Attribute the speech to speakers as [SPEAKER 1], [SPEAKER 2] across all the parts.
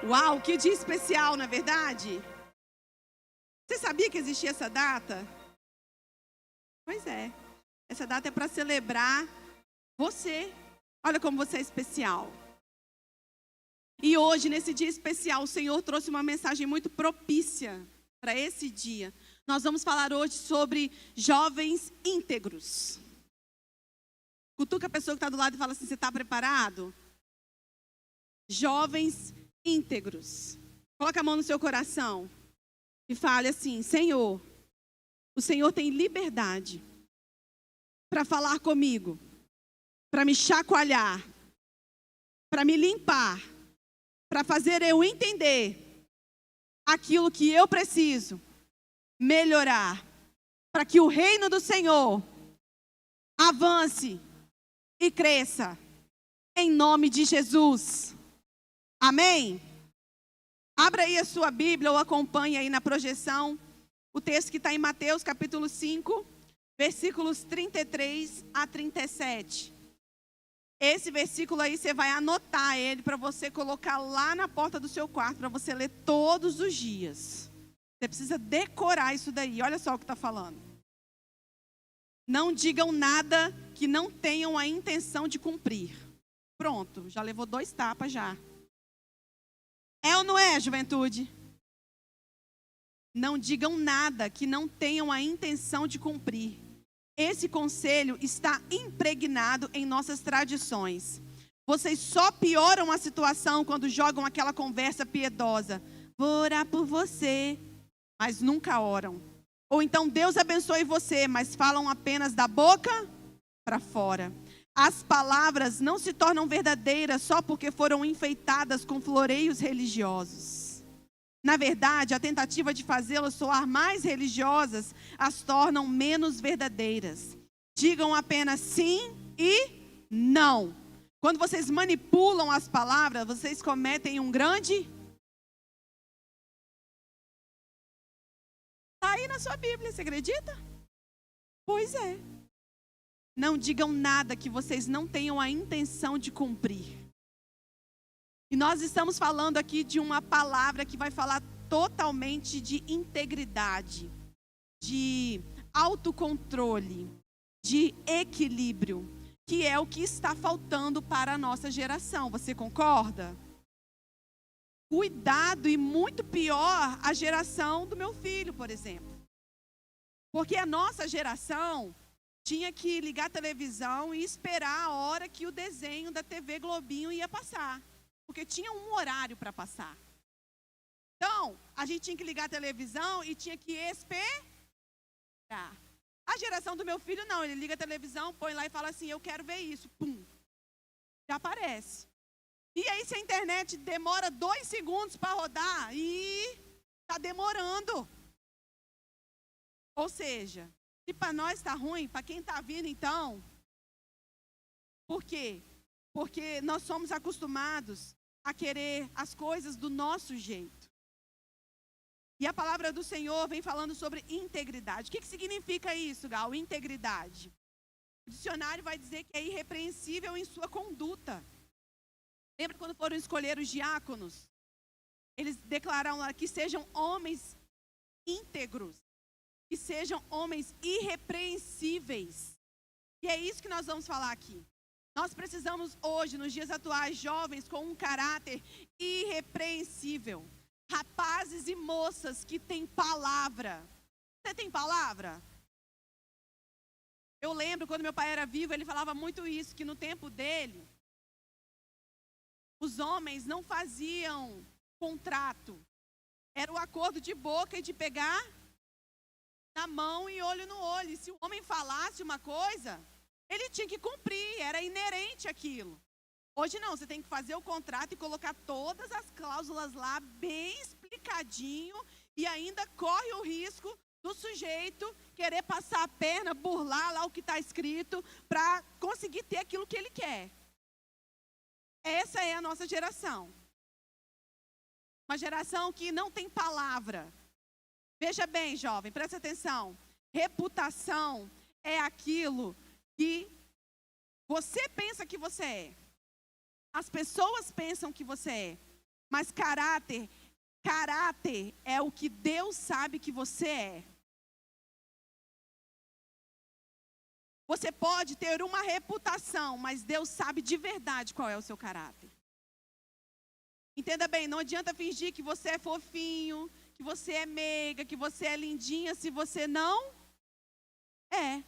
[SPEAKER 1] Uau, que dia especial, não é verdade? Você sabia que existia essa data? Pois é. Essa data é para celebrar você. Olha como você é especial. E hoje, nesse dia especial, o Senhor trouxe uma mensagem muito propícia para esse dia. Nós vamos falar hoje sobre jovens íntegros. Cutuca a pessoa que está do lado e fala assim: você está preparado? Jovens íntegros. Coloca a mão no seu coração e fale assim: Senhor, o Senhor tem liberdade para falar comigo, para me chacoalhar, para me limpar, para fazer eu entender aquilo que eu preciso melhorar, para que o reino do Senhor avance e cresça, em nome de Jesus. Amém? Abra aí a sua Bíblia ou acompanhe aí na projeção o texto que está em Mateus capítulo 5, versículos 33 a 37. Esse versículo aí você vai anotar ele para você colocar lá na porta do seu quarto, para você ler todos os dias. Você precisa decorar isso daí. Olha só o que está falando. Não digam nada que não tenham a intenção de cumprir. Pronto, já levou 2 tapas já. É ou não é, juventude? Não digam nada que não tenham a intenção de cumprir. Esse conselho está impregnado em nossas tradições. Vocês só pioram a situação quando jogam aquela conversa piedosa. Vou orar por você, mas nunca oram. Ou então Deus abençoe você, mas falam apenas da boca para fora. As palavras não se tornam verdadeiras só porque foram enfeitadas com floreios religiosos. Na verdade, a tentativa de fazê-las soar mais religiosas as tornam menos verdadeiras. Digam apenas sim e não. Quando vocês manipulam as palavras, vocês cometem um grande... Está aí na sua Bíblia, você acredita? Pois é. Não digam nada que vocês não tenham a intenção de cumprir. E nós estamos falando aqui de uma palavra que vai falar totalmente de integridade, de autocontrole, de equilíbrio, que é o que está faltando para a nossa geração. Você concorda? Cuidado, e muito pior a geração do meu filho, por exemplo. Porque a nossa geração tinha que ligar a televisão e esperar a hora que o desenho da TV Globinho ia passar. Porque tinha um horário para passar. Então, a gente tinha que ligar a televisão e tinha que esperar. A geração do meu filho não, ele liga a televisão, põe lá e fala assim: eu quero ver isso. Pum, já aparece. E aí se a internet demora 2 segundos para rodar, e está demorando. Ou seja, se para nós está ruim, para quem está vindo então, por quê? Porque nós somos acostumados a querer as coisas do nosso jeito. E a palavra do Senhor vem falando sobre integridade. O que significa isso, Gal? Integridade. O dicionário vai dizer que é irrepreensível em sua conduta. Lembra quando foram escolher os diáconos? Eles declararam lá que sejam homens íntegros, que sejam homens irrepreensíveis. E é isso que nós vamos falar aqui. Nós precisamos hoje, nos dias atuais, jovens com um caráter irrepreensível. Rapazes e moças que têm palavra. Você tem palavra? Eu lembro quando meu pai era vivo, ele falava muito isso, que no tempo dele, os homens não faziam contrato. Era o acordo de boca e de pegar na mão e olho no olho. E se o homem falasse uma coisa, ele tinha que cumprir, era inerente aquilo. Hoje não, você tem que fazer o contrato e colocar todas as cláusulas lá bem explicadinho, e ainda corre o risco do sujeito querer passar a perna, burlar lá o que está escrito para conseguir ter aquilo que ele quer. Essa é a nossa geração. Uma geração que não tem palavra. Veja bem, jovem, presta atenção. Reputação é aquilo que você pensa que você é. As pessoas pensam que você é. Mas caráter é o que Deus sabe que você é. Você pode ter uma reputação, mas Deus sabe de verdade qual é o seu caráter. Entenda bem, não adianta fingir que você é fofinho, que você é meiga, que você é lindinha, se você não é.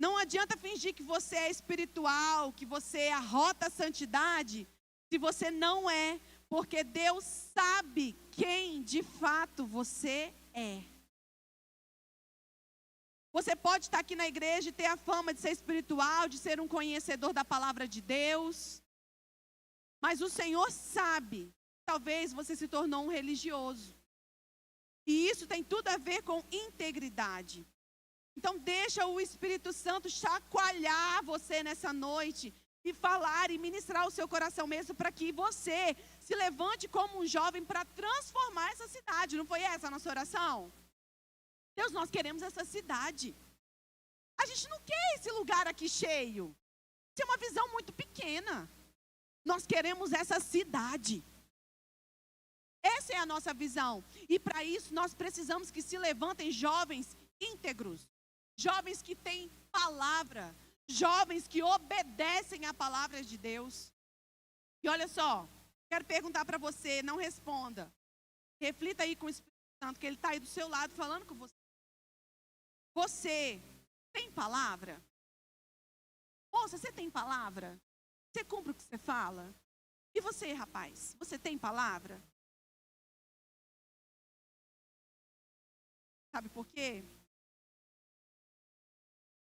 [SPEAKER 1] Não adianta fingir que você é espiritual, que você arrota a santidade, se você não é. Porque Deus sabe quem de fato você é. Você pode estar aqui na igreja e ter a fama de ser espiritual, de ser um conhecedor da palavra de Deus. Mas o Senhor sabe, talvez você se tornou um religioso. E isso tem tudo a ver com integridade. Então deixa o Espírito Santo chacoalhar você nessa noite e falar e ministrar o seu coração mesmo para que você se levante como um jovem para transformar essa cidade. Não foi essa a nossa oração? Deus, nós queremos essa cidade. A gente não quer esse lugar aqui cheio. Isso é uma visão muito pequena. Nós queremos essa cidade. Essa é a nossa visão. E para isso nós precisamos que se levantem jovens íntegros. Jovens que têm palavra. Jovens que obedecem à palavra de Deus. E olha só, quero perguntar para você, não responda. Reflita aí com o Espírito Santo, que Ele está aí do seu lado falando com você. Você tem palavra? Moça, você tem palavra? Você cumpre o que você fala? E você, rapaz, você tem palavra? Sabe por quê?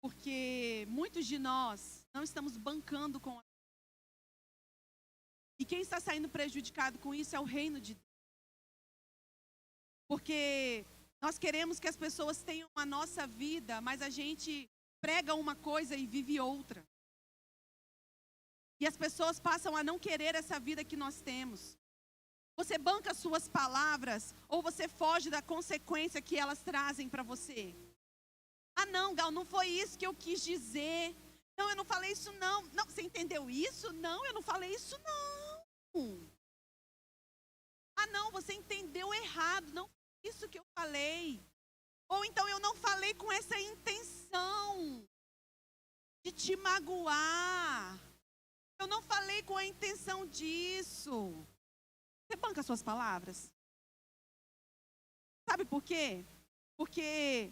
[SPEAKER 1] Porque muitos de nós não estamos bancando com a... E quem está saindo prejudicado com isso é o reino de Deus. Porque nós queremos que as pessoas tenham a nossa vida, mas a gente prega uma coisa e vive outra. E as pessoas passam a não querer essa vida que nós temos. Você banca suas palavras ou você foge da consequência que elas trazem para você? Ah, não, Gal, não foi isso que eu quis dizer. Não, eu não falei isso, não. Não, você entendeu isso? Não, eu não falei isso, não. Ah, não, você entendeu errado. Não foi isso que eu falei. Ou então eu não falei com essa intenção de te magoar. Eu não falei com a intenção disso. Você banca suas palavras? Sabe por quê? Porque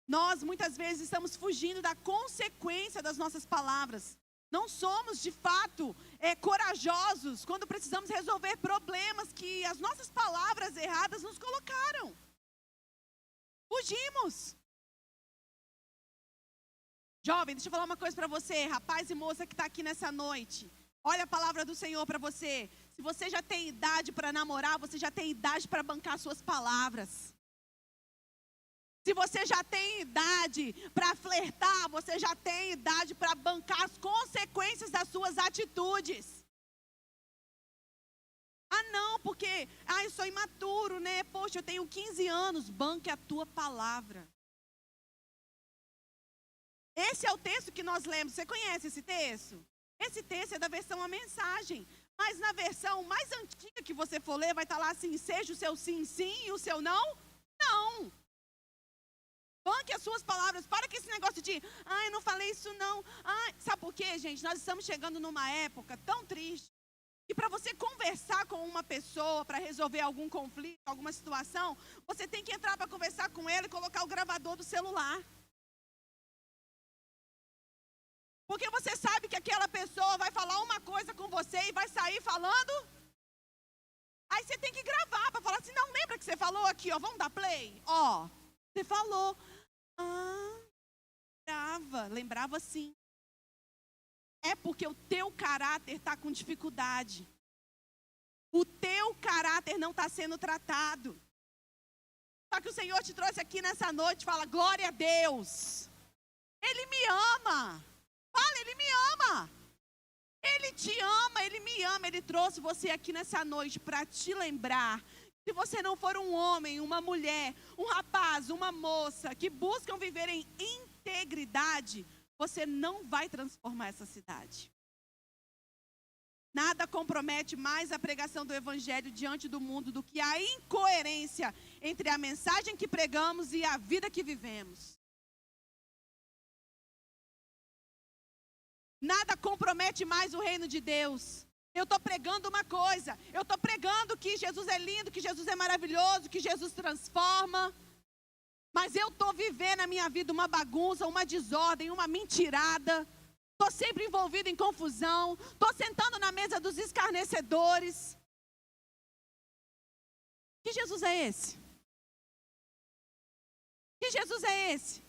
[SPEAKER 1] nós muitas vezes estamos fugindo da consequência das nossas palavras. Não somos de fato corajosos quando precisamos resolver problemas que as nossas palavras erradas nos colocaram. Fugimos. Jovem, deixa eu falar uma coisa para você, rapaz e moça que está aqui nessa noite. Olha a palavra do Senhor para você. Se você já tem idade para namorar, você já tem idade para bancar suas palavras. Se você já tem idade para flertar, você já tem idade para bancar as consequências das suas atitudes. Ah, não, porque eu sou imaturo, né? Poxa, eu tenho 15 anos. Banque a tua palavra. Esse é o texto que nós lemos. Você conhece esse texto? Esse texto é da versão A Mensagem. Mas na versão mais antiga que você for ler, vai estar lá assim: seja o seu sim, sim e o seu não, não. Banque as suas palavras. Para com esse negócio de, eu não falei isso não. Sabe por quê, gente? Nós estamos chegando numa época tão triste. E para você conversar com uma pessoa, para resolver algum conflito, alguma situação, você tem que entrar para conversar com ela e colocar o gravador do celular. Porque você sabe que aquela pessoa vai falar uma coisa com você e vai sair falando. Aí você tem que gravar para falar assim: não, lembra que você falou aqui, ó, vamos dar play? Ó, você falou. Lembrava sim. É porque o teu caráter está com dificuldade. O teu caráter não está sendo tratado. Só que o Senhor te trouxe aqui nessa noite e fala: glória a Deus. Ele me ama. Fala, Ele me ama. Ele te ama, Ele me ama. Ele trouxe você aqui nessa noite para te lembrar. Se você não for um homem, uma mulher, um rapaz, uma moça que buscam viver em integridade, você não vai transformar essa cidade. Nada compromete mais a pregação do evangelho diante do mundo do que a incoerência entre a mensagem que pregamos e a vida que vivemos. Nada compromete mais o reino de Deus. Eu estou pregando uma coisa, eu estou pregando que Jesus é lindo, que Jesus é maravilhoso, que Jesus transforma. Mas eu estou vivendo na minha vida uma bagunça, uma desordem, uma mentirada. Estou sempre envolvido em confusão. Estou sentando na mesa dos escarnecedores. Que Jesus é esse? Que Jesus é esse?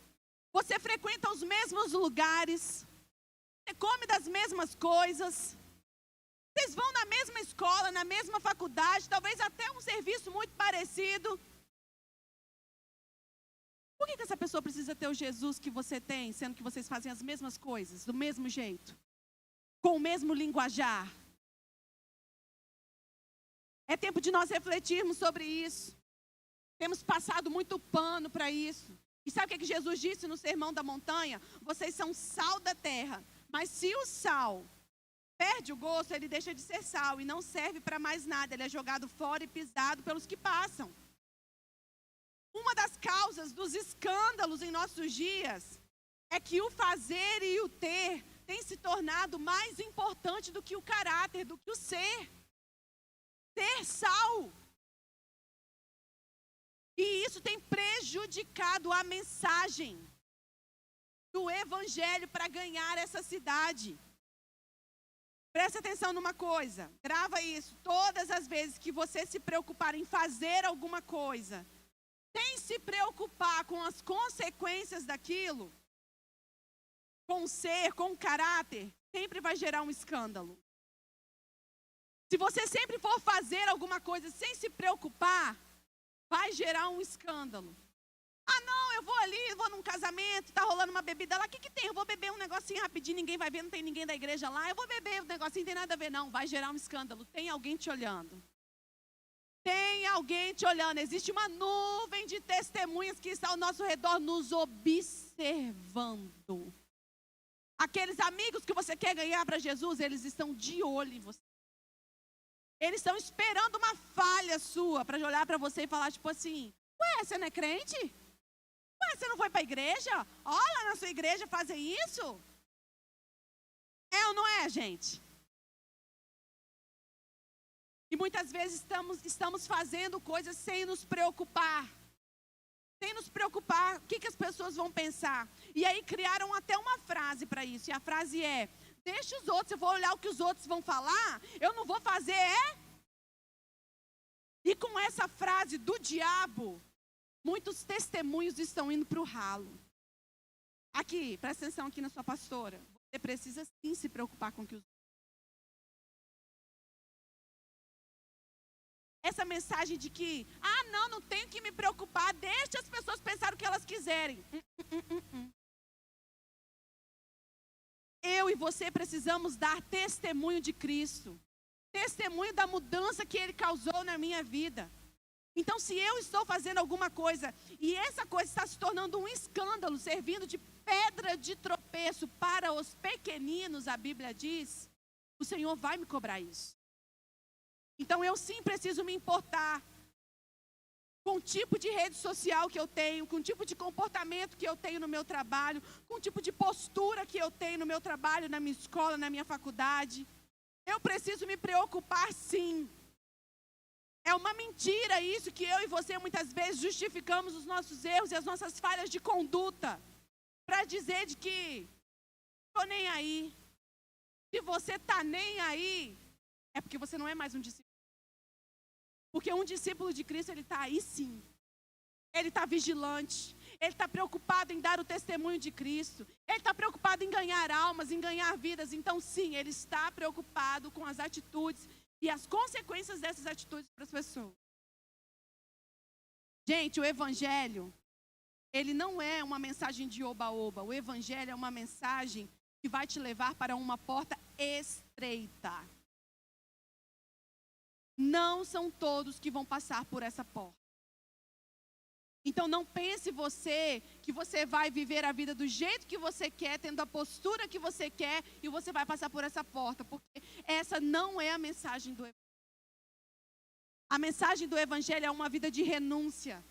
[SPEAKER 1] Você frequenta os mesmos lugares. Você come das mesmas coisas. Vocês vão na mesma escola, na mesma faculdade, talvez até um serviço muito parecido. Por que essa pessoa precisa ter o Jesus que você tem, sendo que vocês fazem as mesmas coisas, do mesmo jeito, com o mesmo linguajar? É tempo de nós refletirmos sobre isso. Temos passado muito pano para isso. E sabe o que Jesus disse no Sermão da Montanha? Vocês são sal da terra, mas se o sal perde o gosto, ele deixa de ser sal e não serve para mais nada. Ele é jogado fora e pisado pelos que passam. Uma das causas dos escândalos em nossos dias é que o fazer e o ter tem se tornado mais importante do que o caráter, do que o ser. Ser sal. E isso tem prejudicado a mensagem do evangelho para ganhar essa cidade. Presta atenção numa coisa, grava isso. Todas as vezes que você se preocupar em fazer alguma coisa, sem se preocupar com as consequências daquilo, com o ser, com o caráter, sempre vai gerar um escândalo. Se você sempre for fazer alguma coisa sem se preocupar, vai gerar um escândalo. Ah, não, eu vou ali, vou num casamento, tá rolando uma bebida lá, o que tem? Eu vou beber um negocinho rapidinho, ninguém vai ver, não tem ninguém da igreja lá, eu vou beber um negocinho, não tem nada a ver, não, vai gerar um escândalo, tem alguém te olhando. Tem alguém te olhando, existe uma nuvem de testemunhas que está ao nosso redor nos observando. Aqueles amigos que você quer ganhar para Jesus, eles estão de olho em você. Eles estão esperando uma falha sua para olhar para você e falar tipo assim, ué, você não é crente? Ué, você não foi para a igreja? Olha, na sua igreja fazem isso? É ou não é, gente? E muitas vezes estamos fazendo coisas sem nos preocupar. Sem nos preocupar, o que as pessoas vão pensar? E aí criaram até uma frase para isso. E a frase é, deixa os outros, eu vou olhar o que os outros vão falar, eu não vou fazer, E com essa frase do diabo, muitos testemunhos estão indo para o ralo. Aqui, presta atenção aqui na sua pastora. Você precisa sim se preocupar com o que os outros. Essa mensagem de que, não tenho que me preocupar, deixa as pessoas pensarem o que elas quiserem. Eu e você precisamos dar testemunho de Cristo. Testemunho da mudança que Ele causou na minha vida. Então, se eu estou fazendo alguma coisa, e essa coisa está se tornando um escândalo, servindo de pedra de tropeço para os pequeninos, a Bíblia diz, o Senhor vai me cobrar isso. Então, eu sim preciso me importar com o tipo de rede social que eu tenho, com o tipo de comportamento que eu tenho no meu trabalho, com o tipo de postura que eu tenho no meu trabalho, na minha escola, na minha faculdade. Eu preciso me preocupar sim. É uma mentira isso que eu e você muitas vezes justificamos os nossos erros e as nossas falhas de conduta para dizer de que estou nem aí. Se você está nem aí, é porque você não é mais um discípulo. Porque um discípulo de Cristo, ele está aí sim. Ele está vigilante. Ele está preocupado em dar o testemunho de Cristo. Ele está preocupado em ganhar almas, em ganhar vidas. Então, sim, ele está preocupado com as atitudes e as consequências dessas atitudes para as pessoas. Gente, o Evangelho, ele não é uma mensagem de oba-oba. O Evangelho é uma mensagem que vai te levar para uma porta estreita. Não são todos que vão passar por essa porta. Então não pense você que você vai viver a vida do jeito que você quer, tendo a postura que você quer, e você vai passar por essa porta, porque essa não é a mensagem do Evangelho. A mensagem do Evangelho é uma vida de renúncia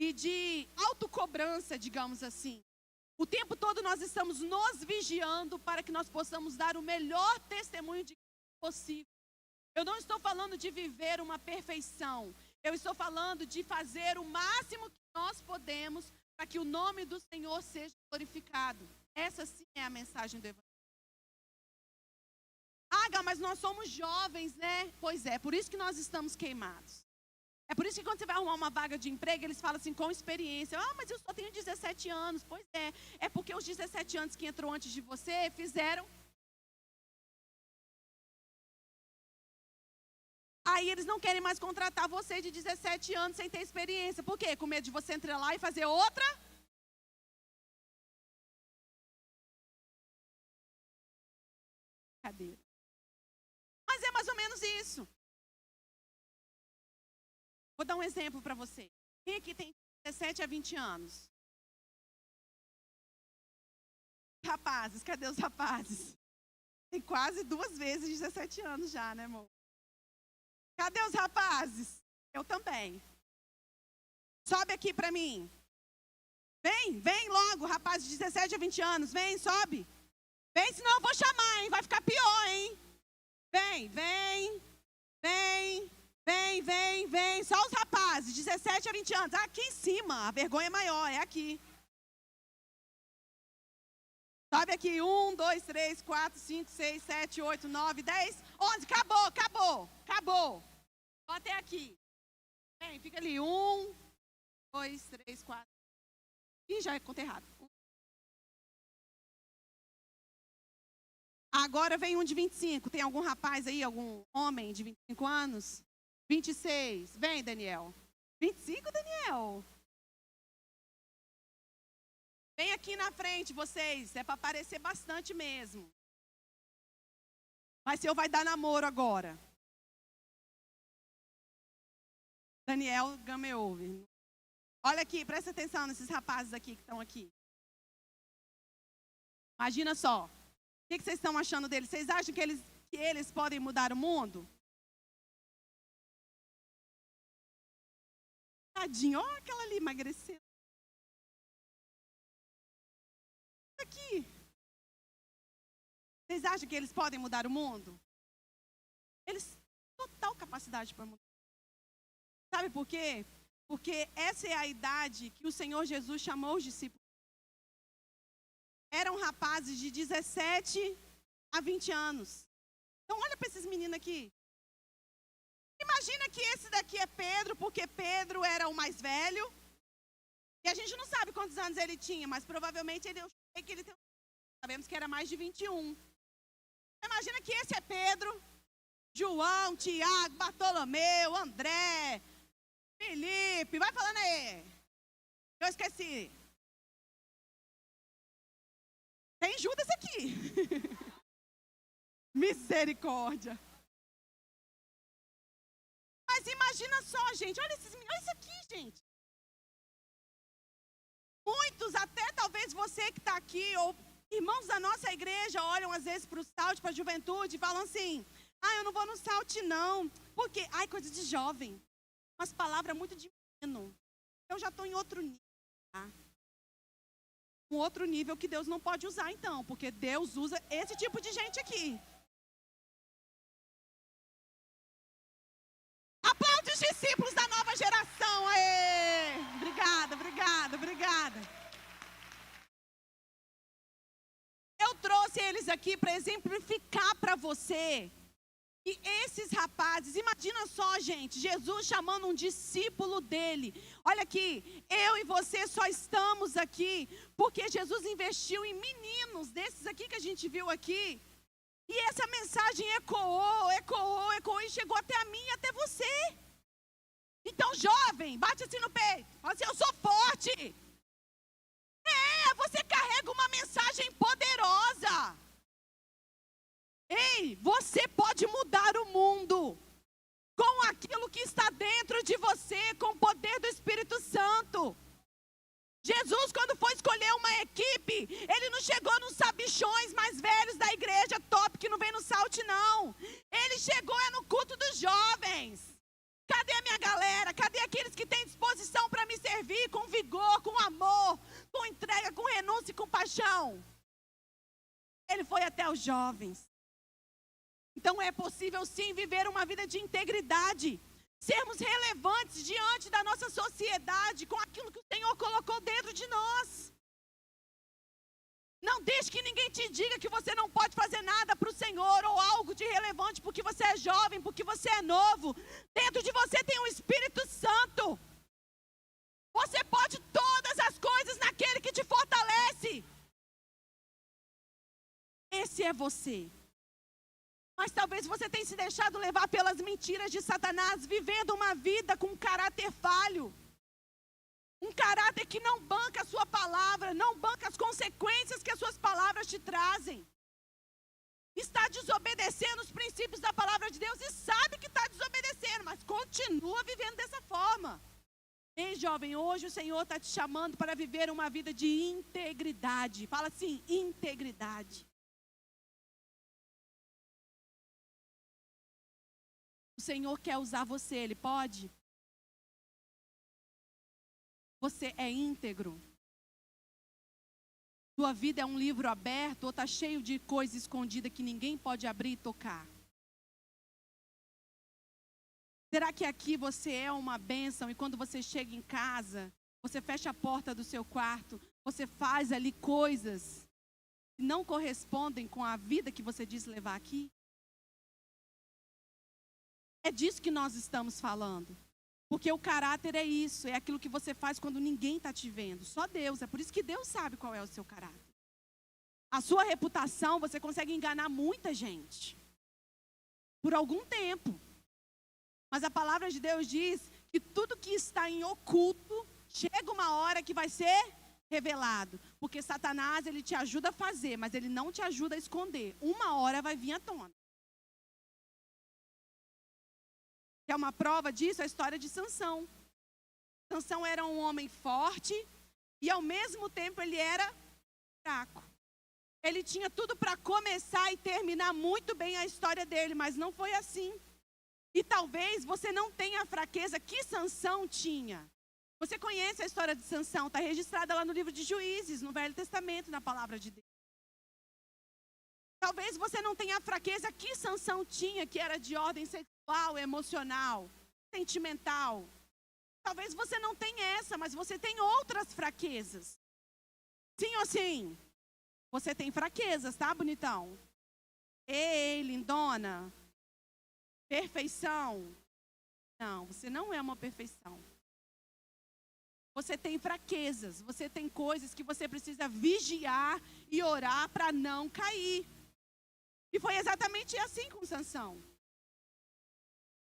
[SPEAKER 1] e de autocobrança, digamos assim. O tempo todo nós estamos nos vigiando para que nós possamos dar o melhor testemunho de possível. Eu não estou falando de viver uma perfeição. Eu estou falando de fazer o máximo que nós podemos para que o nome do Senhor seja glorificado. Essa sim é a mensagem do Evangelho. Mas nós somos jovens, né? Pois é, por isso que nós estamos queimados. É por isso que quando você vai arrumar uma vaga de emprego, eles falam assim, com experiência. Mas eu só tenho 17 anos. Pois é, é porque os 17 anos que entrou antes de você fizeram. Aí eles não querem mais contratar você de 17 anos sem ter experiência. Por quê? Com medo de você entrar lá e fazer outra? Cadeira. Mas é mais ou menos isso. Vou dar um exemplo para você. Quem aqui tem 17 a 20 anos? Rapazes, cadê os rapazes? Tem quase 2 vezes 17 anos já, né, amor? Cadê os rapazes? Eu também. Sobe aqui para mim. Vem logo, rapaz de 17 a 20 anos. Vem, sobe. Vem, senão eu vou chamar, hein? Vai ficar pior, hein? Vem. Só os rapazes, 17 a 20 anos. Aqui em cima, a vergonha maior, é aqui. Sobe aqui, 1, 2, 3, 4, 5, 6, 7, 8, 9, 10, 11, acabou. Ó, até aqui. Vem, fica ali, 1, 2, 3, 4. Ih, já contei errado. Agora vem um de 25. Tem algum rapaz aí, algum homem de 25 anos? 26. Vem, Daniel. 25, Daniel? Vem aqui na frente, vocês. É para aparecer bastante mesmo. Mas o senhor vai dar namoro agora. Daniel gameou. Olha aqui, presta atenção nesses rapazes aqui que estão aqui. Imagina só. O que vocês estão achando deles? Vocês acham que eles podem mudar o mundo? Tadinho, olha aquela ali emagrecendo. Aqui. Vocês acham que eles podem mudar o mundo? Eles têm total capacidade para mudar. Sabe por quê? Porque essa é a idade que o Senhor Jesus chamou os discípulos. Eram rapazes de 17 a 20 anos. Então olha para esses meninos aqui. Imagina que esse daqui é Pedro, porque Pedro era o mais velho. E a gente não sabe quantos anos ele tinha, mas provavelmente eu sei que ele tem. Sabemos que era mais de 21. Imagina que esse é Pedro, João, Tiago, Bartolomeu, André, Felipe. Vai falando aí. Eu esqueci. Tem Judas aqui. Misericórdia. Mas imagina só, gente. Olha isso aqui, gente. Muitos, até talvez você que está aqui, ou irmãos da nossa igreja, olham às vezes para o SALT, para a juventude, e falam assim, eu não vou no SALT não, porque, coisa de jovem. Mas palavra muito de menino. Eu já estou em outro nível, tá? Um outro nível que Deus não pode usar então, porque Deus usa esse tipo de gente aqui. Aplaude os discípulos da nova geração. Aê! Obrigada. Eu trouxe eles aqui para exemplificar para você que esses rapazes, imagina só, gente, Jesus chamando um discípulo dele. Olha aqui, eu e você só estamos aqui porque Jesus investiu em meninos desses aqui que a gente viu aqui. E essa mensagem ecoou e chegou até a mim e até você. Então, jovem, bate assim no peito. Fala assim, eu sou forte. Você carrega uma mensagem poderosa. Ei, você pode mudar o mundo com aquilo que está dentro de você, com o poder do Espírito Espírito Santo. Jesus, quando foi escolher uma equipe, ele não chegou nos sabichões mais velhos da igreja top, que não vem no salte, não. Ele chegou no culto dos jovens. Cadê a minha galera? Cadê aqueles que têm disposição para me servir com vigor, com amor, com entrega, com renúncia e com paixão? Ele foi até os jovens. Então é possível sim viver uma vida de integridade, sermos relevantes diante da nossa sociedade com aquilo que o Senhor colocou dentro de nós. Não deixe que ninguém te diga que você não pode fazer nada para o Senhor ou algo de relevante porque você é jovem, porque você é novo. Dentro de você tem o Espírito Santo. Você pode todas as coisas naquele que te fortalece. Esse é você. Mas talvez você tenha se deixado levar pelas mentiras de Satanás, vivendo uma vida com um caráter falho. Um caráter que não banca a sua palavra, não banca as consequências que as suas palavras te trazem. Está desobedecendo os princípios da palavra de Deus e sabe que está desobedecendo, mas continua vivendo dessa forma. Ei, jovem, hoje o Senhor está te chamando para viver uma vida de integridade. Fala assim, integridade. O Senhor quer usar você, Ele pode? Você é íntegro? Sua vida é um livro aberto ou está cheio de coisa escondida que ninguém pode abrir e tocar? Será que aqui você é uma bênção e quando você chega em casa, você fecha a porta do seu quarto, você faz ali coisas que não correspondem com a vida que você diz levar aqui? É disso que nós estamos falando. Porque o caráter é isso, é aquilo que você faz quando ninguém está te vendo. Só Deus, é por isso que Deus sabe qual é o seu caráter. A sua reputação, você consegue enganar muita gente. Por algum tempo. Mas a palavra de Deus diz que tudo que está em oculto, chega uma hora que vai ser revelado. Porque Satanás, ele te ajuda a fazer, mas ele não te ajuda a esconder. Uma hora vai vir à tona. Que é uma prova disso, a história de Sansão. Sansão era um homem forte e ao mesmo tempo ele era fraco. Ele tinha tudo para começar e terminar muito bem a história dele, mas não foi assim. E talvez você não tenha a fraqueza que Sansão tinha. Você conhece a história de Sansão, está registrada lá no livro de Juízes, no Velho Testamento, na palavra de Deus. Talvez você não tenha a fraqueza que Sansão tinha, que era de ordem sexual, emocional, sentimental. Talvez você não tenha essa, mas você tem outras fraquezas. Sim ou sim? Você tem fraquezas, tá, bonitão? Ei, lindona. Perfeição. Não, você não é uma perfeição. Você tem fraquezas, você tem coisas que você precisa vigiar e orar para não cair. E foi exatamente assim com Sansão.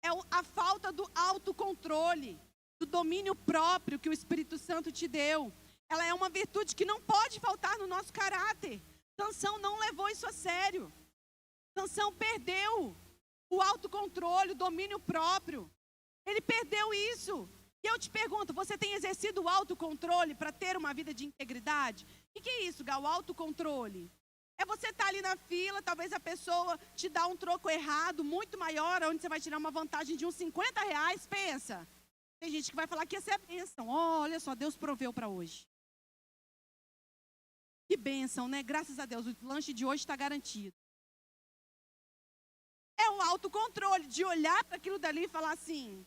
[SPEAKER 1] É a falta do autocontrole, do domínio próprio que o Espírito Santo te deu. Ela é uma virtude que não pode faltar no nosso caráter. Sansão não levou isso a sério. Sansão perdeu o autocontrole, o domínio próprio. Ele perdeu isso. E eu te pergunto, você tem exercido o autocontrole para ter uma vida de integridade? O que é isso, Gal? O autocontrole? É você estar ali na fila, talvez a pessoa te dá um troco errado, muito maior, onde você vai tirar uma vantagem de uns R$50, pensa. Tem gente que vai falar que essa é a bênção. Olha só, Deus proveu para hoje. Que bênção, né? Graças a Deus, o lanche de hoje está garantido. É o autocontrole de olhar para aquilo dali e falar assim,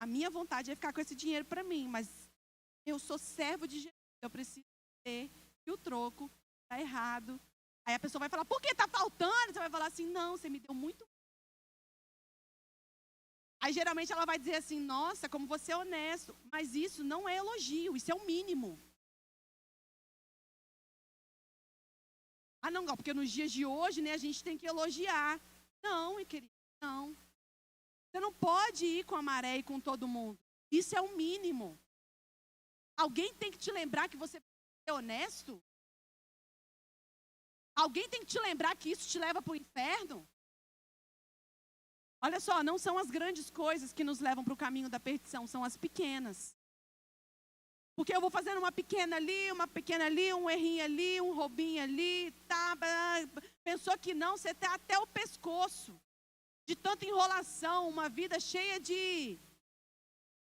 [SPEAKER 1] a minha vontade é ficar com esse dinheiro para mim, mas eu sou servo de Jesus, eu preciso ter que o troco está errado. Aí a pessoa vai falar, por que está faltando? Você vai falar assim, não, você me deu muito. Aí geralmente ela vai dizer assim, nossa, como você é honesto. Mas isso não é elogio, isso é o mínimo. Ah, não, porque nos dias de hoje, né, a gente tem que elogiar. Não, querido, não. Você não pode ir com a maré e com todo mundo. Isso é o mínimo. Alguém tem que te lembrar que você é honesto? Alguém tem que te lembrar que isso te leva para o inferno? Olha só, não são as grandes coisas que nos levam para o caminho da perdição, são as pequenas. Porque eu vou fazendo uma pequena ali, um errinho ali, um roubinho ali, tá? Pensou que não, você está até o pescoço. De tanta enrolação, uma vida cheia de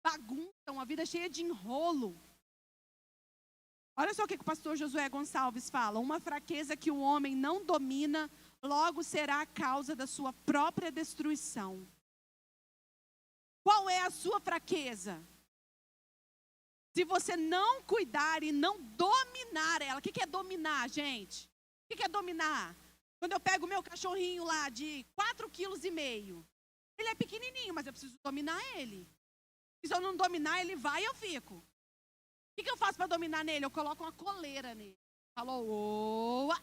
[SPEAKER 1] bagunça, uma vida cheia de enrolo. Olha só o que o pastor Josué Gonçalves fala. Uma fraqueza que o homem não domina, logo será a causa da sua própria destruição. Qual é a sua fraqueza? Se você não cuidar e não dominar ela. O que é dominar, gente? O que é dominar? Quando eu pego o meu cachorrinho lá de 4,5 kg, ele é pequenininho, mas eu preciso dominar ele. Se eu não dominar, ele vai e eu fico. O que eu faço para dominar nele? Eu coloco uma coleira nele. Falou, oa!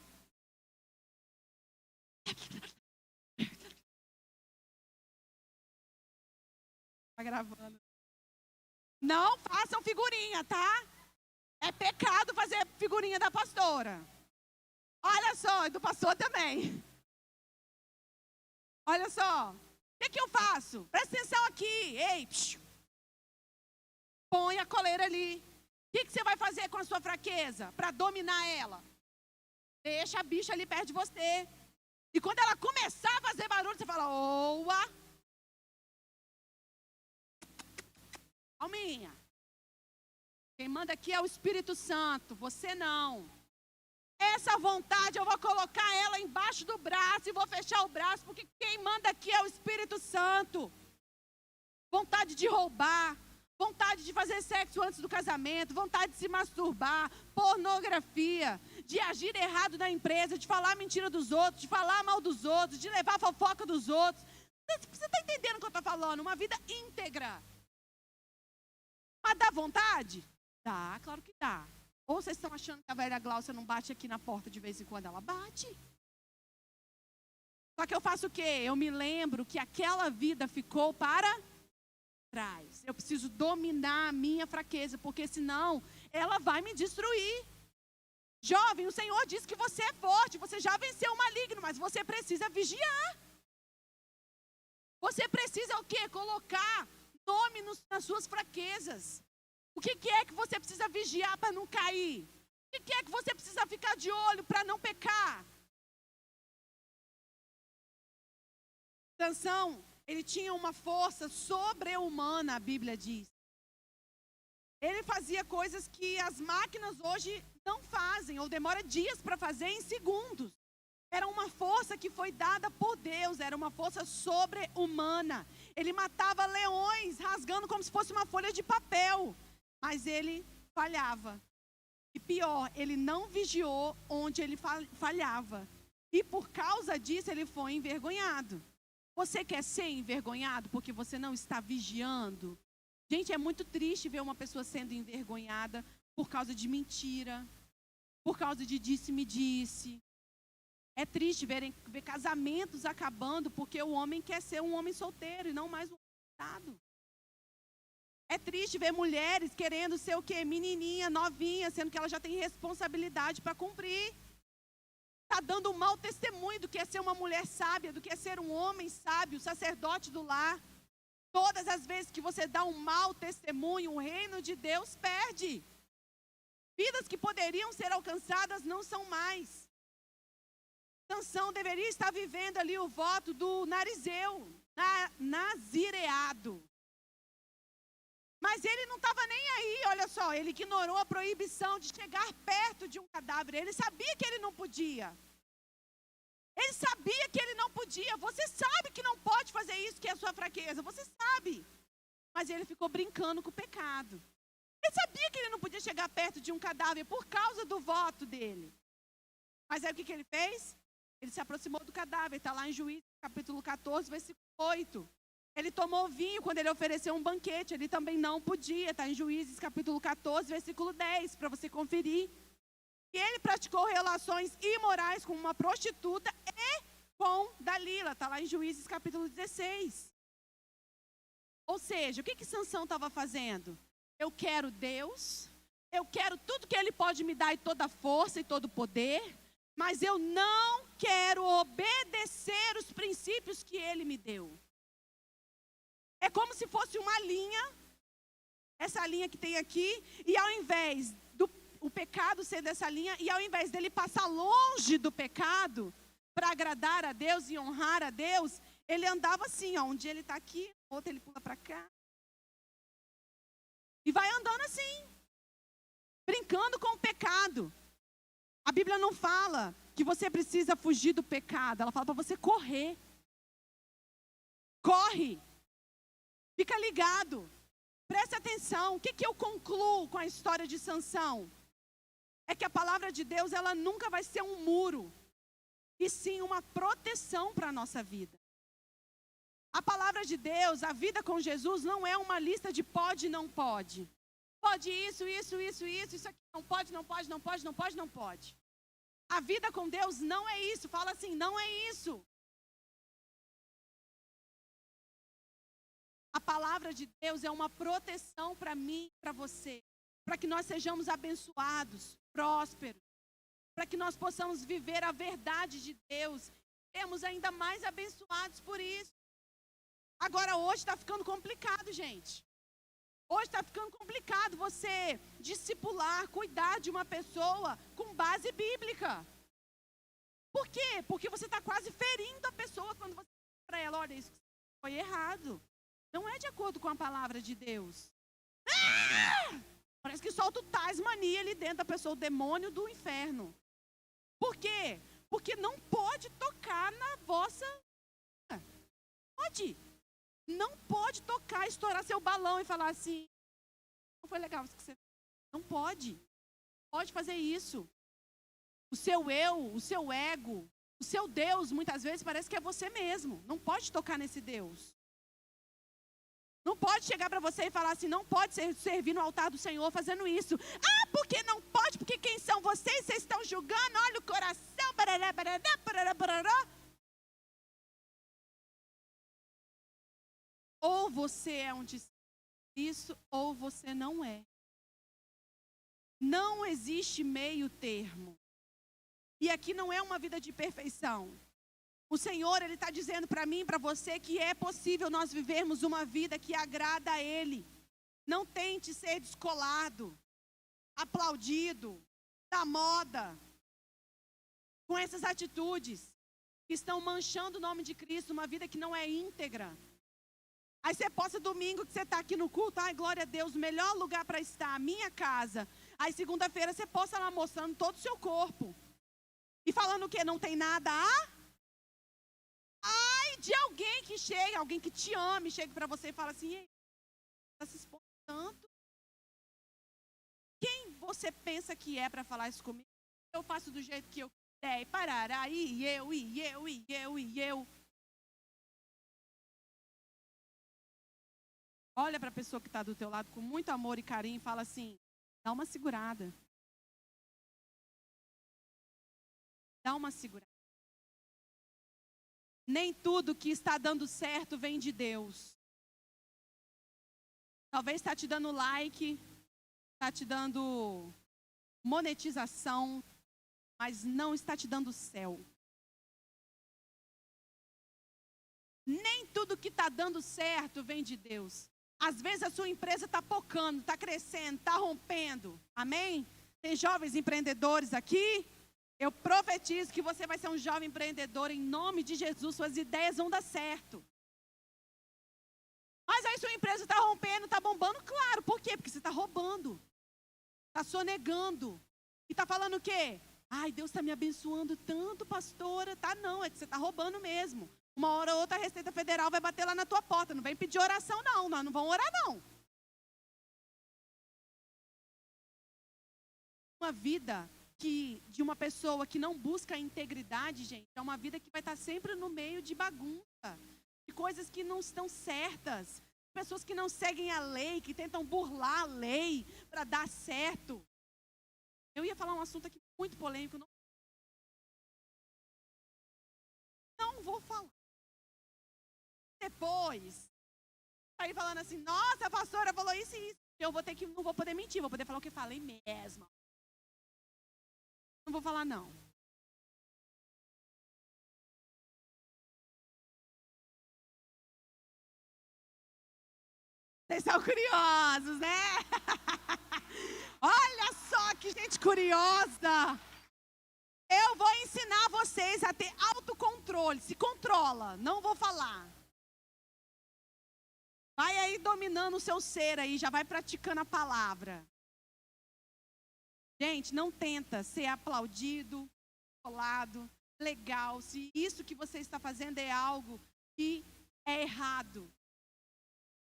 [SPEAKER 1] Tá gravando. Não façam figurinha, tá? É pecado fazer figurinha da pastora. Olha só, e do pastor também. Olha só. O que eu faço? Presta atenção aqui. Ei, põe a coleira ali. O que você vai fazer com a sua fraqueza para dominar ela? Deixa a bicha ali perto de você. E quando ela começar a fazer barulho, você fala, oa! Alminha. Quem manda aqui é o Espírito Santo, você não. Essa vontade eu vou colocar ela embaixo do braço e vou fechar o braço, porque quem manda aqui é o Espírito Santo. Vontade de roubar, vontade de fazer sexo antes do casamento, vontade de se masturbar, pornografia, de agir errado na empresa, de falar mentira dos outros, de falar mal dos outros, de levar fofoca dos outros. Você está entendendo o que eu estou falando? Uma vida íntegra. Mas dá vontade? Dá, claro que dá. Ou vocês estão achando que a velha Gláucia não bate aqui na porta de vez em quando? Ela bate. Só que eu faço o quê? Eu me lembro que aquela vida ficou para trás. Eu preciso dominar a minha fraqueza, porque senão ela vai me destruir. Jovem, o Senhor diz que você é forte, você já venceu o maligno, mas você precisa vigiar. Você precisa o quê? Colocar nome nas suas fraquezas. O que é que você precisa vigiar para não cair? O que é que você precisa ficar de olho para não pecar? Sansão, ele tinha uma força sobre-humana, a Bíblia diz. Ele fazia coisas que as máquinas hoje não fazem, ou demora dias para fazer em segundos. Era uma força que foi dada por Deus, era uma força sobre-humana. Ele matava leões, rasgando como se fosse uma folha de papel. Mas ele falhava. E pior, ele não vigiou onde ele falhava. E por causa disso, ele foi envergonhado. Você quer ser envergonhado porque você não está vigiando? Gente, é muito triste ver uma pessoa sendo envergonhada por causa de mentira, por causa de disse-me-disse. É triste ver casamentos acabando porque o homem quer ser um homem solteiro e não mais um casado. É triste ver mulheres querendo ser o quê? Menininha, novinha, sendo que ela já tem responsabilidade para cumprir. Está dando um mau testemunho do que é ser uma mulher sábia, do que é ser um homem sábio, sacerdote do lar. Todas as vezes que você dá um mau testemunho, o reino de Deus perde. Vidas que poderiam ser alcançadas não são mais. Sansão deveria estar vivendo ali o voto do narizeu, nazireado. Mas ele não estava nem aí, olha só, ele ignorou a proibição de chegar perto de um cadáver. Ele sabia que ele não podia. Ele sabia que ele não podia. Você sabe que não pode fazer isso, que é a sua fraqueza. Você sabe. Mas ele ficou brincando com o pecado. Ele sabia que ele não podia chegar perto de um cadáver por causa do voto dele. Mas aí o que ele fez? Ele se aproximou do cadáver. Está lá em Juízes, capítulo 14, versículo 8. Ele tomou vinho quando ele ofereceu um banquete. Ele também não podia. Está em Juízes, capítulo 14, versículo 10, para você conferir. E ele praticou relações imorais com uma prostituta e com Dalila. Está lá em Juízes, capítulo 16. Ou seja, o que Sansão estava fazendo? Eu quero Deus, eu quero tudo que Ele pode me dar e toda a força e todo o poder, mas eu não quero obedecer os princípios que Ele me deu. É como se fosse uma linha, essa linha que tem aqui, e ao invés do o pecado ser dessa linha, e ao invés dele passar longe do pecado, para agradar a Deus e honrar a Deus, ele andava assim, ó, um dia ele está aqui, outro ele pula para cá. E vai andando assim, brincando com o pecado. A Bíblia não fala que você precisa fugir do pecado, ela fala para você correr. Corre. Fica ligado. Preste atenção. O que eu concluo com a história de Sansão? É que a palavra de Deus, ela nunca vai ser um muro, e sim uma proteção para a nossa vida. A palavra de Deus, a vida com Jesus, não é uma lista de pode e não pode. Pode isso, isso aqui não pode, não pode, não pode, não pode, não pode. A vida com Deus não é isso. Fala assim, não é isso. A palavra de Deus é uma proteção para mim, para você, para que nós sejamos abençoados, prósperos, para que nós possamos viver a verdade de Deus, sermos ainda mais abençoados por isso. Agora, hoje está ficando complicado, gente. Hoje está ficando complicado você discipular, cuidar de uma pessoa com base bíblica. Por quê? Porque você está quase ferindo a pessoa quando você diz para ela, olha, isso foi errado. Não é de acordo com a palavra de Deus. Parece que solta o Tasmania ali dentro da pessoa, o demônio do inferno. Por quê? Porque não pode tocar na vossa... Pode. Não pode tocar, estourar seu balão e falar assim, não foi legal isso que você... Não pode. Pode fazer isso. O seu eu, o seu ego, o seu Deus, muitas vezes parece que é você mesmo. Não pode tocar nesse Deus. Não pode chegar para você e falar assim, não pode servir no altar do Senhor fazendo isso. Ah, porque não pode? Porque quem são vocês? Vocês estão julgando? Olha o coração. Barará, barará, barará, barará. Ou você é um discípulo disso, ou você não é. Não existe meio termo. E aqui não é uma vida de perfeição. O Senhor, Ele está dizendo para mim e para você que é possível nós vivermos uma vida que agrada a Ele. Não tente ser descolado, aplaudido, da moda, com essas atitudes que estão manchando o nome de Cristo, uma vida que não é íntegra. Aí você posta domingo que você está aqui no culto, ai glória a Deus, o melhor lugar para estar, a minha casa. Aí segunda-feira você posta lá mostrando todo o seu corpo. E falando o quê? Não tem nada ai de alguém que chega, alguém que te ame, chega para você e fala assim, está se expondo tanto. Quem você pensa que é para falar isso comigo? Eu faço do jeito que eu quiser, e parar, aí eu. Olha para a pessoa que está do teu lado com muito amor e carinho e fala assim, dá uma segurada. Dá uma segurada. Nem tudo que está dando certo vem de Deus. Talvez está te dando like, está te dando monetização, mas não está te dando céu. Nem tudo que está dando certo vem de Deus. Às vezes a sua empresa está pocando, está crescendo, está rompendo. Amém? Tem jovens empreendedores aqui? Eu profetizo que você vai ser um jovem empreendedor em nome de Jesus. Suas ideias vão dar certo. Mas aí sua empresa está rompendo, está bombando, claro. Por quê? Porque você está roubando. Está sonegando. E está falando o quê? Ai, Deus está me abençoando tanto, pastora. Tá não, é que você está roubando mesmo. Uma hora ou outra a Receita Federal vai bater lá na tua porta. Não vem pedir oração não, nós não vamos orar não. Uma vida de uma pessoa que não busca a integridade, gente, é uma vida que vai estar sempre no meio de bagunça, de coisas que não estão certas, pessoas que não seguem a lei, que tentam burlar a lei para dar certo. Eu ia falar um assunto aqui muito polêmico, não vou falar. Depois, aí falando assim, nossa, a pastora falou isso e isso, eu não vou poder mentir, vou poder falar o que falei mesmo. Não vou falar não. Vocês são curiosos, né? Olha só que gente curiosa. Eu vou ensinar vocês a ter autocontrole. Se controla, não vou falar. Vai aí dominando o seu ser aí, já vai praticando a palavra. Gente, não tenta ser aplaudido, colado, legal. Se isso que você está fazendo é algo que é errado,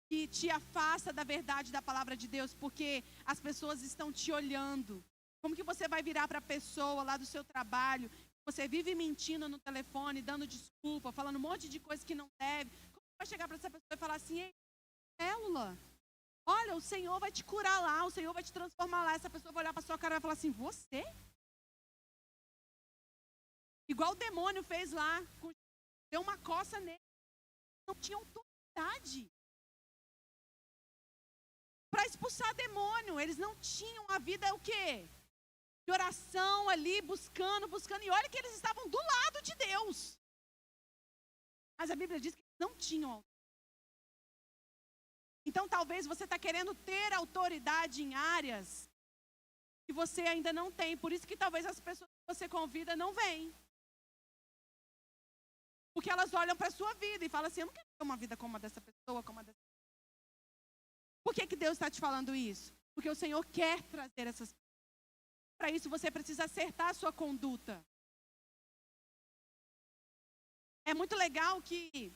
[SPEAKER 1] que te afasta da verdade da palavra de Deus, porque as pessoas estão te olhando. Como que você vai virar para a pessoa lá do seu trabalho, você vive mentindo no telefone, dando desculpa, falando um monte de coisa que não deve. Como você vai chegar para essa pessoa e falar assim: ei, célula, olha, o Senhor vai te curar lá, o Senhor vai te transformar lá. Essa pessoa vai olhar para sua cara e vai falar assim: você? Igual o demônio fez lá, deu uma coça nele. Não tinha autoridade para expulsar demônio. Eles não tinham a vida, o quê? De oração ali, buscando. E olha que eles estavam do lado de Deus. Mas a Bíblia diz que eles não tinham autoridade. Então talvez você está querendo ter autoridade em áreas que você ainda não tem. Por isso que talvez as pessoas que você convida não vêm. Porque elas olham para a sua vida e falam assim: eu não quero ter uma vida como a dessa pessoa, como a dessa pessoa. Por que Deus está te falando isso? Porque o Senhor quer trazer essas pessoas. Para isso você precisa acertar a sua conduta. É muito legal que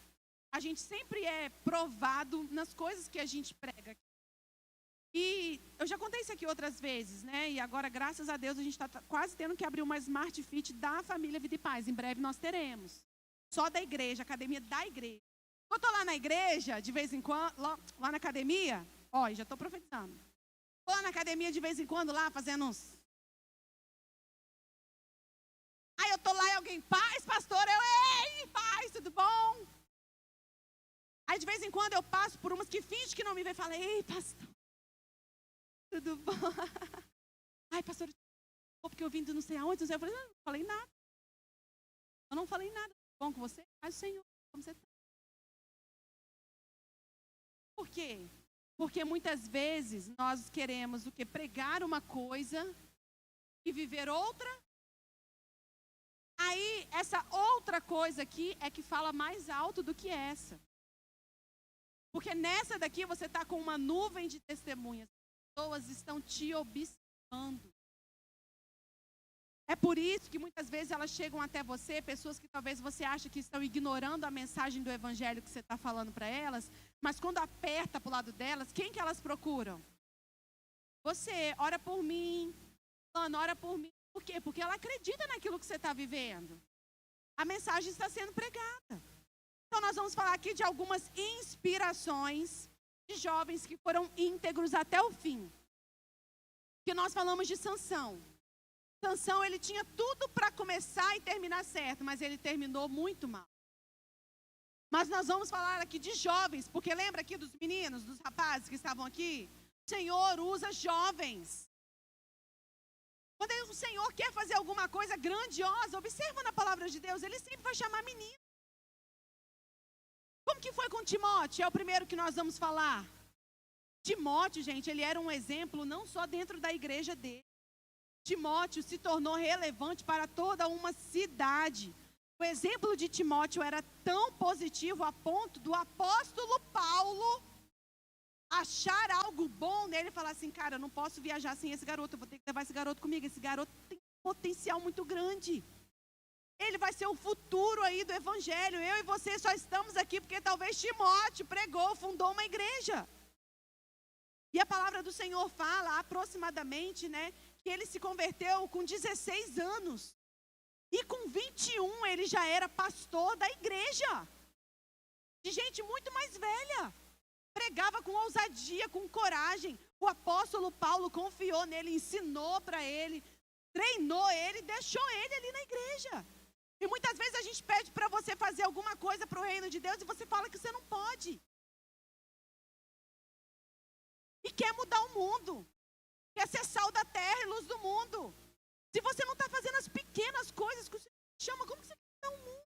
[SPEAKER 1] a gente sempre é provado nas coisas que a gente prega. E eu já contei isso aqui outras vezes, né? E agora, graças a Deus, a gente está quase tendo que abrir uma Smart Fit da família Vida e Paz. Em breve nós teremos. Só da igreja, academia da igreja. Eu estou lá na igreja, de vez em quando, lá na academia, ó, já estou profetizando. Estou lá na academia de vez em quando, lá fazendo uns. Aí eu estou lá e alguém: paz, pastor, ei, paz, tudo bom? Aí de vez em quando eu passo por umas que fingem que não me vê e falam: ei, pastor, tudo bom? Ai, pastor, porque eu vim do não sei aonde, eu falei: não falei nada. Eu não falei nada. Bom com você? Mas o Senhor, como você está? Por quê? Porque muitas vezes nós queremos o quê? Pregar uma coisa e viver outra. Aí, essa outra coisa aqui é que fala mais alto do que essa. Porque nessa daqui você está com uma nuvem de testemunhas. As pessoas estão te observando. É por isso que muitas vezes elas chegam até você, pessoas que talvez você acha que estão ignorando a mensagem do evangelho que você está falando para elas, mas quando aperta para o lado delas, quem que elas procuram? Você, ora por mim, ora por mim. Por quê? Porque ela acredita naquilo que você está vivendo. A mensagem está sendo pregada. Então nós vamos falar aqui de algumas inspirações de jovens que foram íntegros até o fim. Que nós falamos de Sansão. Sansão, ele tinha tudo para começar e terminar certo, mas ele terminou muito mal. Mas nós vamos falar aqui de jovens, porque lembra aqui dos meninos, dos rapazes que estavam aqui? O Senhor usa jovens. Quando o Senhor quer fazer alguma coisa grandiosa, observa na palavra de Deus, ele sempre vai chamar menino. Como que foi com Timóteo? É o primeiro que nós vamos falar. Timóteo, gente, ele era um exemplo não só dentro da igreja dele. Timóteo se tornou relevante para toda uma cidade. O exemplo de Timóteo era tão positivo a ponto do apóstolo Paulo achar algo bom nele e falar assim: cara, eu não posso viajar sem esse garoto, eu vou ter que levar esse garoto comigo. Esse garoto tem um potencial muito grande. Ele vai ser o futuro aí do evangelho. Eu e você só estamos aqui porque talvez Timóteo pregou, fundou uma igreja. E a palavra do Senhor fala aproximadamente, né, que ele se converteu com 16 anos. E com 21 ele já era pastor da igreja. De gente muito mais velha. Pregava com ousadia, com coragem. O apóstolo Paulo confiou nele, ensinou para ele, treinou ele, deixou ele ali na igreja. E muitas vezes a gente pede para você fazer alguma coisa para o reino de Deus e você fala que você não pode. E quer mudar o mundo. Quer ser sal da terra e luz do mundo. Se você não está fazendo as pequenas coisas que o Senhor chama, como que você quer mudar o mundo?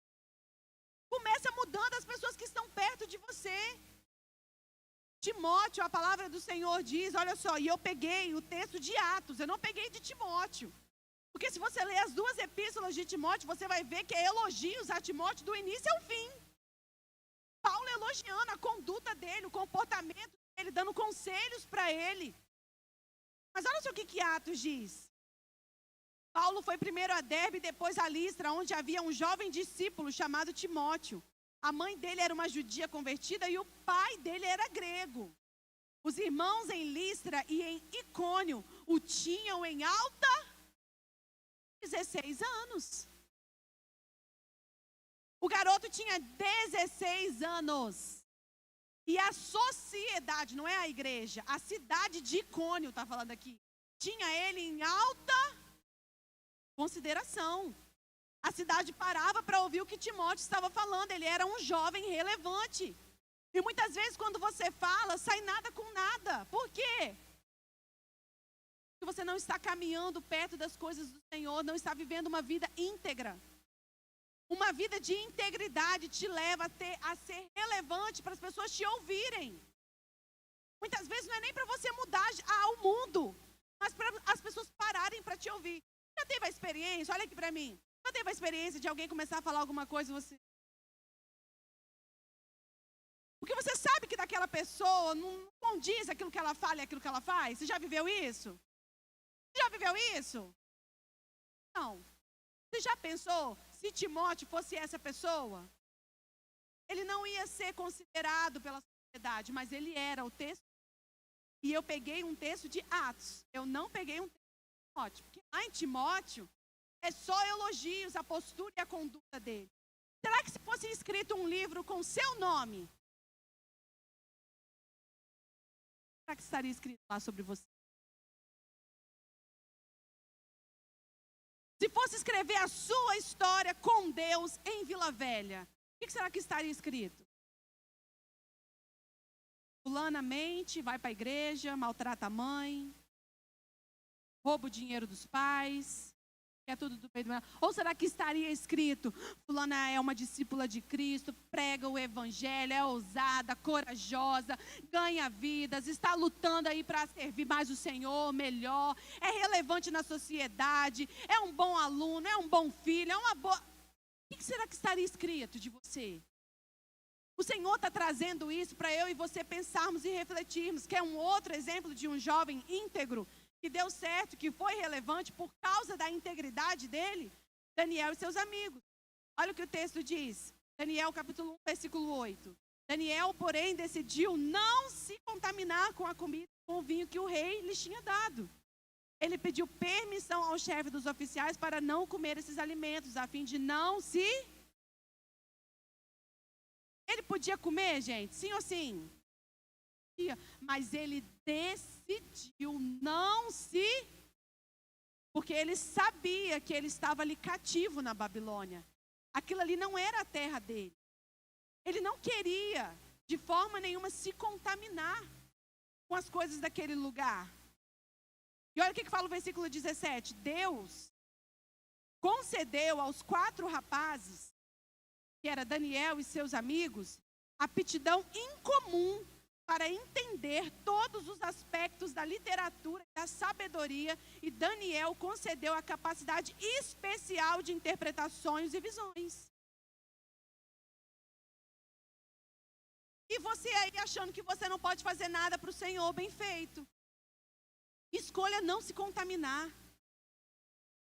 [SPEAKER 1] Começa mudando as pessoas que estão perto de você. Timóteo, a palavra do Senhor diz, olha só, e eu peguei o texto de Atos, eu não peguei de Timóteo. Porque se você ler as duas epístolas de Timóteo, você vai ver que é elogios a Timóteo do início ao fim. Paulo elogiando a conduta dele, o comportamento dele, dando conselhos para ele. Mas olha só o que Atos diz. Paulo foi primeiro a Derbe e depois a Listra, onde havia um jovem discípulo chamado Timóteo. A mãe dele era uma judia convertida e o pai dele era grego. Os irmãos em Listra e em Icônio o tinham em alta 16 anos. O garoto tinha 16 anos. E a sociedade, não é a igreja, a cidade de Icônio, está falando aqui, tinha ele em alta consideração. A cidade parava para ouvir o que Timóteo estava falando. Ele era um jovem relevante. E muitas vezes quando você fala, sai nada com nada. Por quê? Porque você não está caminhando perto das coisas do Senhor, não está vivendo uma vida íntegra. Uma vida de integridade te leva a ser relevante para as pessoas te ouvirem. Muitas vezes não é nem para você mudar ao mundo, mas para as pessoas pararem para te ouvir. Já teve a experiência? Olha aqui para mim. Já teve a experiência de alguém começar a falar alguma coisa e você... Porque você sabe que daquela pessoa não condiz aquilo que ela fala e aquilo que ela faz. Você já viveu isso? Você já viveu isso? Não. Você já pensou se Timóteo fosse essa pessoa? Ele não ia ser considerado pela sociedade, mas ele era o texto. E eu peguei um texto de Atos. Eu não peguei um texto de Timóteo. Porque lá em Timóteo é só elogios, a postura e a conduta dele. Será que se fosse escrito um livro com seu nome, será que estaria escrito lá sobre você? Se fosse escrever a sua história com Deus em Vila Velha, o que será que estaria escrito? Fulana mente, vai para a igreja, maltrata a mãe, rouba o dinheiro dos pais, quer tudo do peito. Ou será que estaria escrito, fulana é uma discípula de Cristo, prega o evangelho, é ousada, corajosa, ganha vidas, está lutando aí para servir mais o Senhor melhor, é relevante na sociedade, é um bom aluno, é um bom filho, é uma boa... O que será que estaria escrito de você? O Senhor está trazendo isso para eu e você pensarmos e refletirmos, que é um outro exemplo de um jovem íntegro, que deu certo, que foi relevante por causa da integridade dele, Daniel e seus amigos. Olha o que o texto diz, Daniel capítulo 1, versículo 8. Daniel, porém, decidiu não se contaminar com a comida, com o vinho que o rei lhes tinha dado. Ele pediu permissão ao chefe dos oficiais para não comer esses alimentos, a fim de não se... Ele podia comer, gente, sim ou sim? Mas ele decidiu não se... Porque ele sabia que ele estava ali cativo na Babilônia. Aquilo ali não era a terra dele. Ele não queria, de forma nenhuma, se contaminar com as coisas daquele lugar. E olha o que fala o versículo 17. Deus concedeu aos 4 rapazes, que era Daniel e seus amigos, aptidão incomum para entender todos os aspectos da literatura e da sabedoria, e Daniel concedeu a capacidade especial de interpretar sonhos e visões. E você aí achando que você não pode fazer nada para o Senhor, bem feito. Escolha não se contaminar.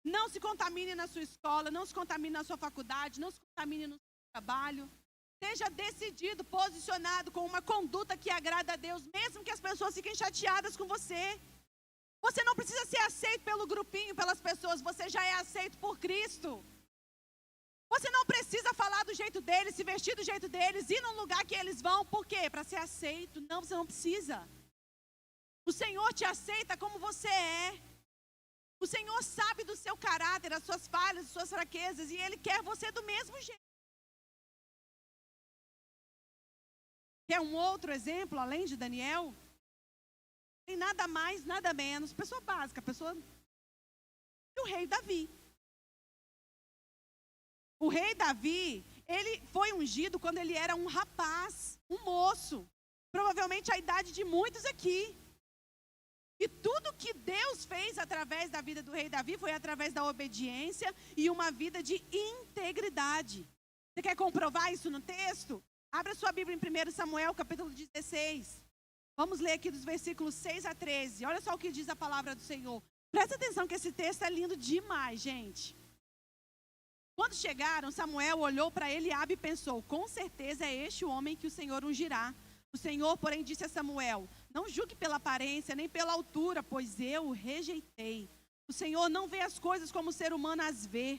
[SPEAKER 1] Não se contamine na sua escola, não se contamine na sua faculdade, não se contamine no seu trabalho. Seja decidido, posicionado com uma conduta que agrada a Deus, mesmo que as pessoas fiquem chateadas com você. Você não precisa ser aceito pelo grupinho, pelas pessoas, você já é aceito por Cristo. Você não precisa falar do jeito deles, se vestir do jeito deles, ir no lugar que eles vão. Por quê? Para ser aceito. Não, você não precisa. O Senhor te aceita como você é. O Senhor sabe do seu caráter, das suas falhas, das suas fraquezas, e Ele quer você do mesmo jeito. Quer um outro exemplo, além de Daniel? Tem nada mais, nada menos, pessoa básica, pessoa... E o rei Davi. O rei Davi, ele foi ungido quando ele era um rapaz, um moço. provavelmente a idade de muitos aqui. E tudo que Deus fez através da vida do rei Davi foi através da obediência e uma vida de integridade. Você quer comprovar isso no texto? Abra sua Bíblia em 1 Samuel, capítulo 16. Vamos ler aqui dos versículos 6 a 13. Olha só o que diz a palavra do Senhor. Presta atenção que esse texto é lindo demais, gente. Quando chegaram, Samuel olhou para Eliabe e pensou: com certeza é este o homem que o Senhor ungirá. O Senhor, porém, disse a Samuel: não julgue pela aparência, nem pela altura, pois eu o rejeitei. O Senhor não vê as coisas como o ser humano as vê.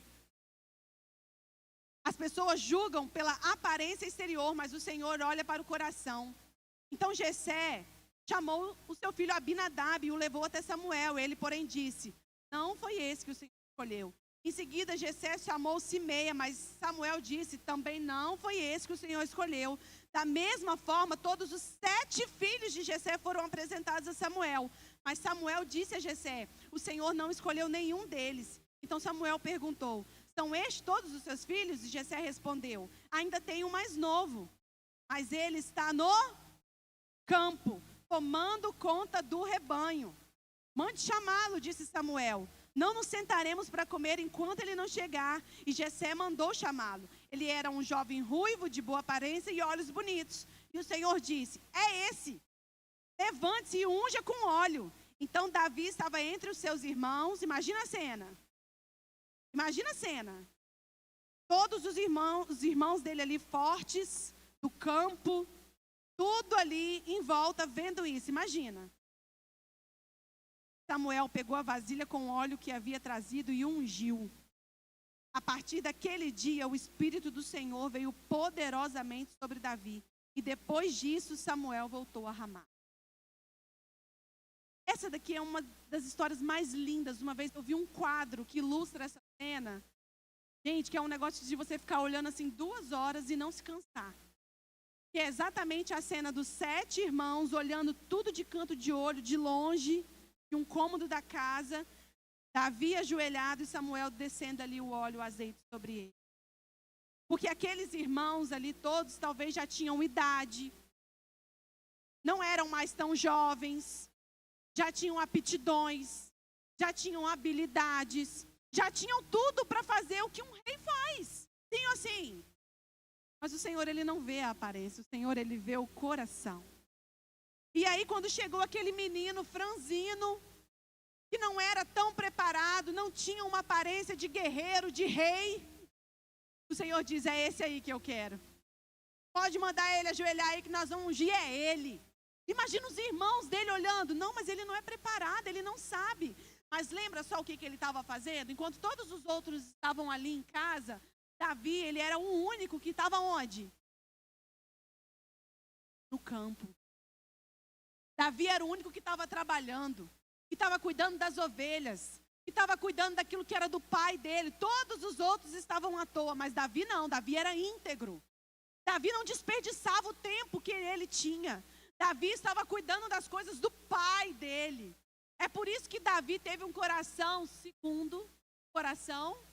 [SPEAKER 1] As pessoas julgam pela aparência exterior, mas o Senhor olha para o coração. Então Jessé chamou o seu filho Abinadab e o levou até Samuel. Ele, porém, disse: não foi esse que o Senhor escolheu. Em seguida, Jessé chamou Simeia, mas Samuel disse: também não foi esse que o Senhor escolheu. Da mesma forma, todos os 7 filhos de Jessé foram apresentados a Samuel. Mas Samuel disse a Jessé: o Senhor não escolheu nenhum deles. Então Samuel perguntou: são estes todos os seus filhos? E Jessé respondeu: ainda tem um mais novo, mas ele está no campo, tomando conta do rebanho. Mande chamá-lo, disse Samuel. Não nos sentaremos para comer enquanto ele não chegar. E Jessé mandou chamá-lo. Ele era um jovem ruivo, de boa aparência e olhos bonitos. E o Senhor disse: é esse. Levante-se e unja com óleo. Então Davi estava entre os seus irmãos. Imagina a cena. Imagina a cena. Todos os irmãos dele ali fortes, do campo, tudo ali em volta vendo isso. Imagina. Samuel pegou a vasilha com óleo que havia trazido e ungiu. A partir daquele dia, o Espírito do Senhor veio poderosamente sobre Davi. E depois disso, Samuel voltou a Ramá. Essa daqui é uma das histórias mais lindas. Uma vez eu vi um quadro que ilustra essa cena. Gente, que é um negócio de você ficar olhando assim 2 horas e não se cansar. Que é exatamente a cena dos 7 irmãos olhando tudo de canto de olho, de longe, de um cômodo da casa, Davi ajoelhado e Samuel descendo ali o óleo, o azeite sobre ele. Porque aqueles irmãos ali todos talvez já tinham idade, não eram mais tão jovens, já tinham aptidões, já tinham habilidades, já tinham tudo para fazer o que um rei faz. Sim ou assim? Mas o Senhor, ele não vê a aparência, o Senhor, ele vê o coração. E aí, quando chegou aquele menino franzino, que não era tão preparado, não tinha uma aparência de guerreiro, de rei, o Senhor diz: é esse aí que eu quero. Pode mandar ele ajoelhar aí que nós vamos ungir, é ele. Imagina os irmãos dele olhando: não, mas ele não é preparado, ele não sabe. Mas lembra só o que ele estava fazendo? Enquanto todos os outros estavam ali em casa, Davi, ele era o único que estava onde? No campo. Davi era o único que estava trabalhando, que estava cuidando das ovelhas, que estava cuidando daquilo que era do pai dele. Todos os outros estavam à toa, mas Davi não, Davi era íntegro. Davi não desperdiçava o tempo que ele tinha. Davi estava cuidando das coisas do pai dele. É por isso que Davi teve um coração segundo o coração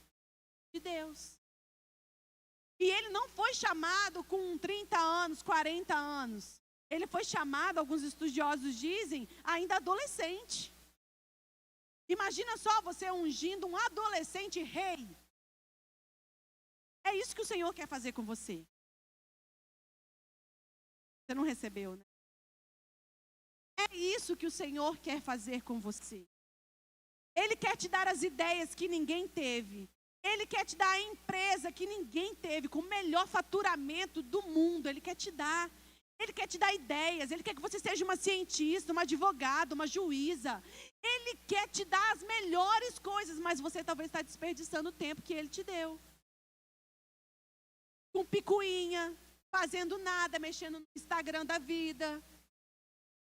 [SPEAKER 1] de Deus. E ele não foi chamado com 30 anos, 40 anos. Ele foi chamado, alguns estudiosos dizem, ainda adolescente. Imagina só você ungindo um adolescente rei. É isso que o Senhor quer fazer com você. Você não recebeu, né? É isso que o Senhor quer fazer com você. Ele quer te dar as ideias que ninguém teve. Ele quer te dar a empresa que ninguém teve, com o melhor faturamento do mundo. Ele quer te dar. Ele quer te dar ideias, ele quer que você seja uma cientista, uma advogada, uma juíza. Ele quer te dar as melhores coisas, mas você talvez está desperdiçando o tempo que ele te deu. Com picuinha, fazendo nada, mexendo no Instagram da vida.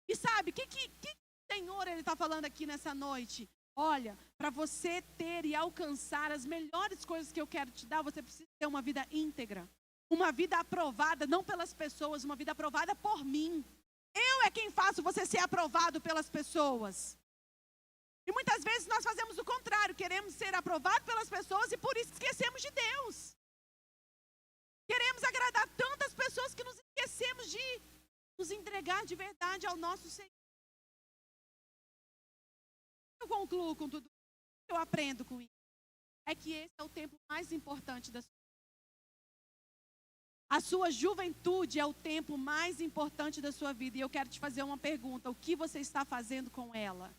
[SPEAKER 1] E sabe, o que o Senhor está falando aqui nessa noite? Olha, para você ter e alcançar as melhores coisas que eu quero te dar, você precisa ter uma vida íntegra. Uma vida aprovada, não pelas pessoas, uma vida aprovada por mim. Eu é quem faço você ser aprovado pelas pessoas. E muitas vezes nós fazemos o contrário, queremos ser aprovados pelas pessoas e por isso esquecemos de Deus. Queremos agradar tantas pessoas que nos esquecemos de nos entregar de verdade ao nosso Senhor. Eu concluo com tudo que eu aprendo com isso. É que esse é o tempo mais importante da sua vida. A sua juventude é o tempo mais importante da sua vida. E eu quero te fazer uma pergunta. O que você está fazendo com ela?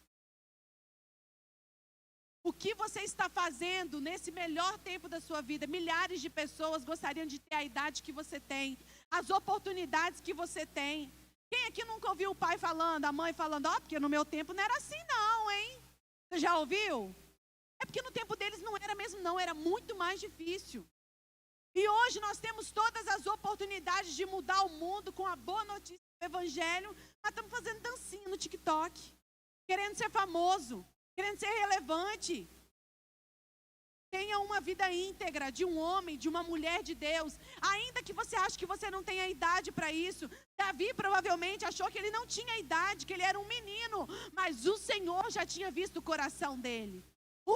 [SPEAKER 1] O que você está fazendo nesse melhor tempo da sua vida? Milhares de pessoas gostariam de ter a idade que você tem. As oportunidades que você tem. Quem aqui nunca ouviu o pai falando, a mãe falando, porque no meu tempo não era assim não, hein? Você já ouviu? É porque no tempo deles não era mesmo não, era muito mais difícil. E hoje nós temos todas as oportunidades de mudar o mundo com a boa notícia do Evangelho, mas estamos fazendo dancinha no TikTok, querendo ser famoso, querendo ser relevante. Tenha uma vida íntegra de um homem, de uma mulher de Deus. Ainda que você ache que você não tenha idade para isso. Davi provavelmente achou que ele não tinha idade, que ele era um menino. Mas o Senhor já tinha visto o coração dele.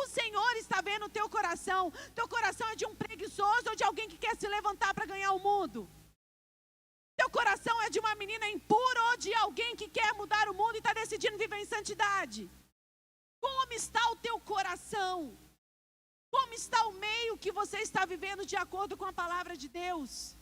[SPEAKER 1] O Senhor está vendo o teu coração. Teu coração é de um preguiçoso ou de alguém que quer se levantar para ganhar o mundo? Teu coração é de uma menina impura ou de alguém que quer mudar o mundo e está decidindo viver em santidade? Como está o teu coração? Como está o meio que você está vivendo de acordo com a palavra de Deus?